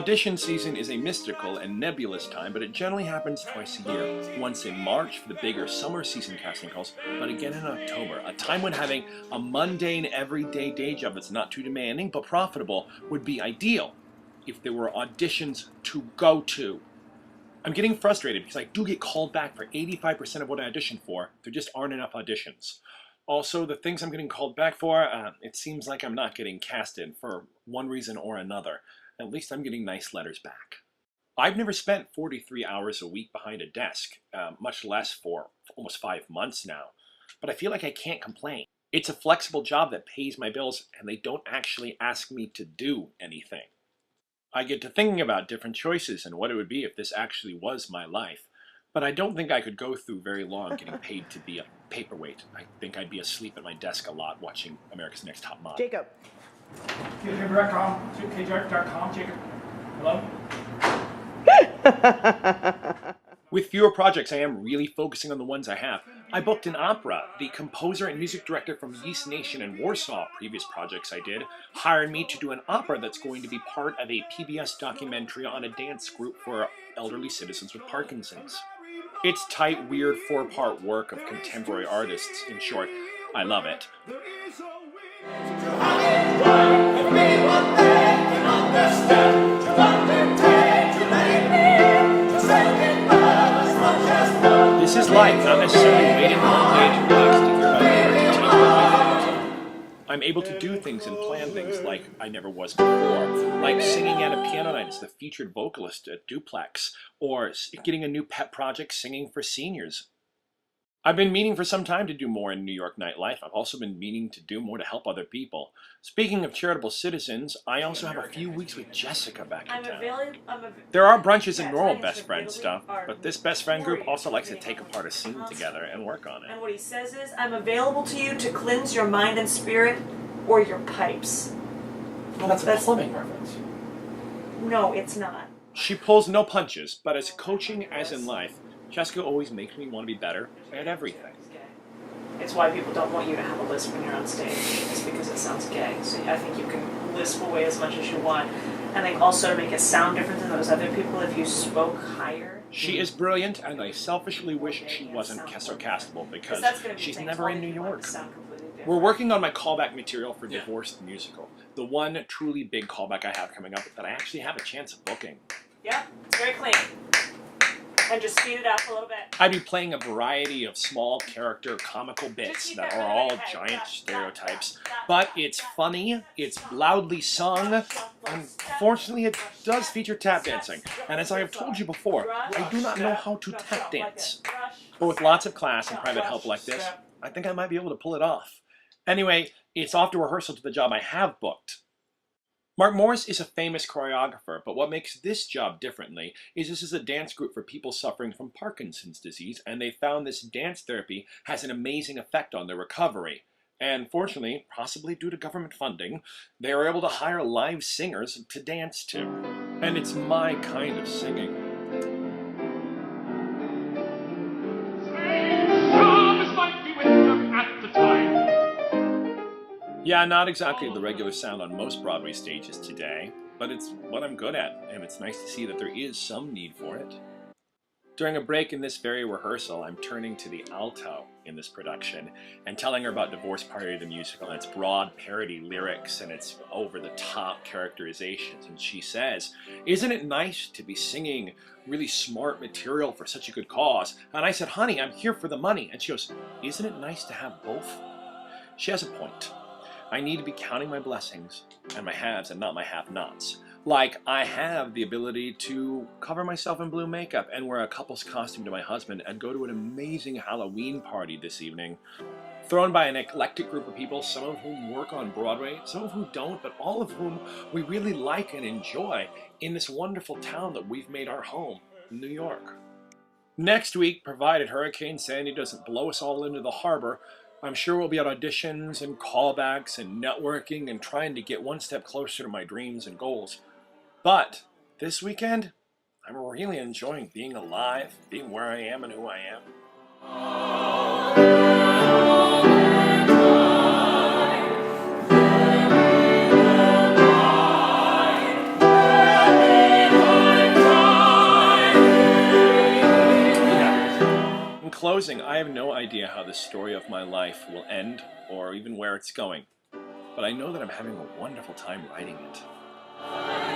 Audition season is a mystical and nebulous time, but it generally happens twice a year. Once in March for the bigger summer season casting calls, but again in October, a time when having a mundane, everyday day job that's not too demanding but profitable would be ideal if there were auditions to go to. I'm getting frustrated because I do get called back for 85% of what I auditioned for. There just aren't enough auditions. Also, the things I'm getting called back for, it seems like I'm not getting casted for one reason or another. At least I'm getting nice letters back. I've never spent 43 hours a week behind a desk, much less for almost 5 months now. But I feel like I can't complain. It's a flexible job that pays my bills, and they don't actually ask me to do anything. I get to thinking about different choices and what it would be if this actually was my life. But I don't think I could go through very long getting paid to be a paperweight. I think I'd be asleep at my desk a lot watching America's Next Top Model. Jacob. KJdirect.com, Jacob. Hello? With fewer projects, I am really focusing on the ones I have. I booked an opera. The composer and music director from Yeast Nation and Warsaw, previous projects I did, hired me to do an opera that's going to be part of a PBS documentary on a dance group for elderly citizens with Parkinson's. It's tight, weird, 4-part work of contemporary artists. In short, I love it. This is life, not necessarily waiting long day to relax to hear about the I'm able to do things and plan things like I never was before, like singing at a piano night as the featured vocalist at Duplex, or getting a new pet project singing for seniors. I've been meaning for some time to do more in New York nightlife. I've also been meaning to do more to help other people. Speaking of charitable citizens, I also have a few weeks with Jessica back in town. There are brunches and normal best friend stuff, but this best friend group also likes to take apart a scene together and work on it. And what he says is, I'm available to you to cleanse your mind and spirit or your pipes. Well, that's a plumbing reference. No, it's not. She pulls no punches, but as coaching as in life, Jessica always makes me want to be better at everything. It's why people don't want you to have a lisp when you're on stage. It's because it sounds gay. So I think you can lisp away as much as you want. I think also to make it sound different than those other people if you spoke higher. She is brilliant, and I selfishly wish she wasn't sarcastable because she's never in New York. We're working on my callback material for Divorce the Musical. The one truly big callback I have coming up that I actually have a chance of booking. Yeah, very clean. And just speed it up a little bit. I'd be playing a variety of small character comical bits that are all giant stereotypes. But it's funny, it's loudly sung, unfortunately it does feature tap dancing. And as I have told you before, I do not know how to tap dance. But with lots of class and private help like this, I think I might be able to pull it off. Anyway, it's off to rehearsal to the job I have booked. Mark Morris is a famous choreographer, but what makes this job differently is this is a dance group for people suffering from Parkinson's disease, and they found this dance therapy has an amazing effect on their recovery. And fortunately, possibly due to government funding, they are able to hire live singers to dance to. And it's my kind of singing. Yeah, not exactly the regular sound on most Broadway stages today, but it's what I'm good at, and it's nice to see that there is some need for it. During a break in this very rehearsal, I'm turning to the alto in this production and telling her about Divorce Party the Musical and its broad parody lyrics and its over-the-top characterizations, and she says, "Isn't it nice to be singing really smart material for such a good cause?" And I said, "Honey, I'm here for the money." And she goes, "Isn't it nice to have both?" She has a point. I need to be counting my blessings and my haves and not my have-nots. Like, I have the ability to cover myself in blue makeup and wear a couple's costume to my husband and go to an amazing Halloween party this evening, thrown by an eclectic group of people, some of whom work on Broadway, some of whom don't, but all of whom we really like and enjoy in this wonderful town that we've made our home, New York. Next week, provided Hurricane Sandy doesn't blow us all into the harbor, I'm sure we'll be at auditions and callbacks and networking and trying to get one step closer to my dreams and goals. But this weekend, I'm really enjoying being alive, being where I am and who I am. closing, I have no idea how the story of my life will end or even where it's going, but I know that I'm having a wonderful time writing it.